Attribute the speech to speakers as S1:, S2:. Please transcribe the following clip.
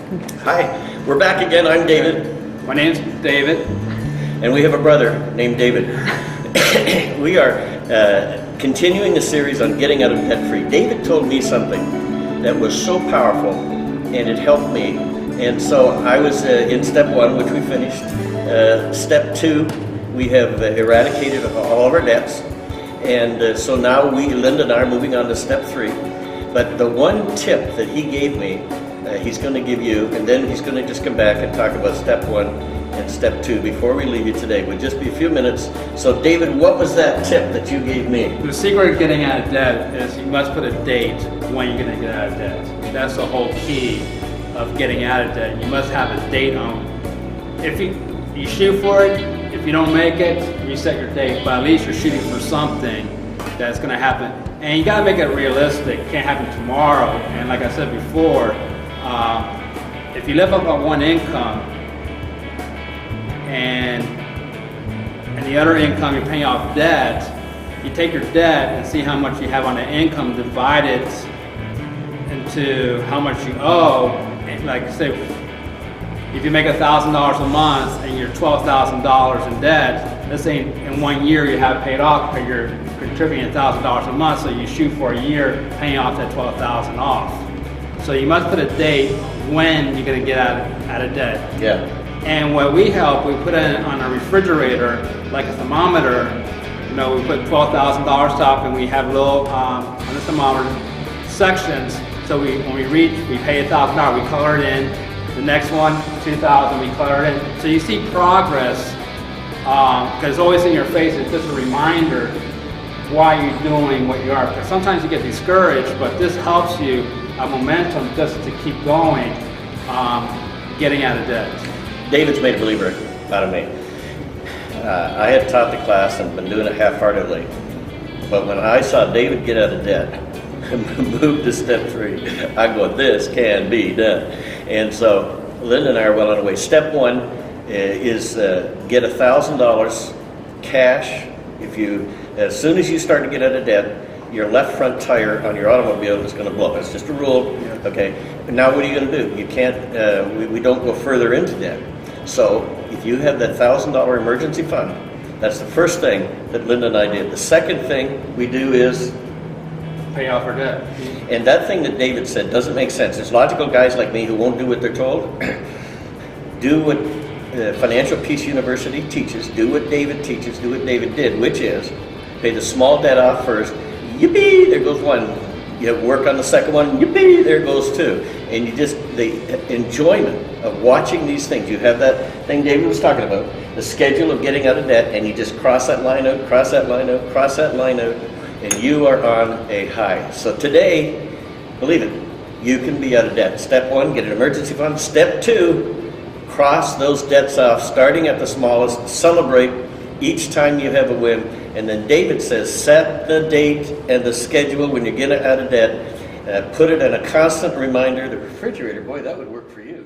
S1: Hi, we're back again. I'm David.
S2: My name's David.
S1: And we have a brother named David. We are continuing the series on getting out of debt free. David told me something that was so powerful and it helped me. And so I was in step 1, which we finished. Step 2, we have eradicated all of our debts. And so now Linda and I are moving on to step 3. But the one tip that he gave me, he's going to give you, and then he's going to just come back and talk about step 1 and step 2 before we leave you today. We'll just be a few minutes. So David, what was that tip that you gave me?
S2: The secret of getting out of debt is you must put a date when you're going to get out of debt. That's the whole key of getting out of debt. You must have a date on. If you shoot for it, if you don't make it, you set your date, but at least you're shooting for something that's going to happen. And you got to make it realistic. It can't happen tomorrow. And like I said before, if you live up on one income and the other income you're paying off debt, you take your debt and see how much you have on the income, divide it into how much you owe. And like say, if you make $1,000 a month and you're $12,000 in debt, let's say in 1 year you have it paid off because you're contributing $1,000 a month, so you shoot for a year paying off that $12,000 off. So you must put a date when you're going to get out of debt.
S1: Yeah.
S2: And what we help, we put it on a refrigerator, like a thermometer. You know, we put $12,000 up, and we have little on the thermometer sections. So when we reach, we pay $1,000, we color it in. The next one, $2,000, we color it in. So you see progress, because it's always in your face. It's just a reminder why you're doing what you are. Because sometimes you get discouraged, but this helps you a momentum just to keep going, getting out of debt.
S1: David's made a believer out of me. I had taught the class and been doing it half-heartedly. But when I saw David get out of debt and move to step 3, I go, this can be done. And so Linda and I are well on our way. Step 1 is get $1,000 cash. As soon as you start to get out of debt, your left front tire on your automobile is going to blow. It's just a rule. Okay. Now what are you going to do? You can't. We don't go further into debt. So if you have that $1,000 emergency fund, that's the first thing that Linda and I did. The second thing we do is
S2: pay off our debt.
S1: And that thing that David said doesn't make sense. There's logical guys like me who won't do what they're told. Do what Financial Peace University teaches. Do what David teaches. Do what David did, which is pay the small debt off first. Yippee, there goes one. You work on the second one, yippee, there goes 2. And the enjoyment of watching these things. You have that thing David was talking about, the schedule of getting out of debt, and you just cross that line out, cross that line out, cross that line out, and you are on a high. So today, believe it, you can be out of debt. Step 1, get an emergency fund. Step 2, cross those debts off, starting at the smallest, celebrate each time you have a win. And then David says, set the date and the schedule when you get out of debt. Put it in a constant reminder. The refrigerator, boy, that would work for you.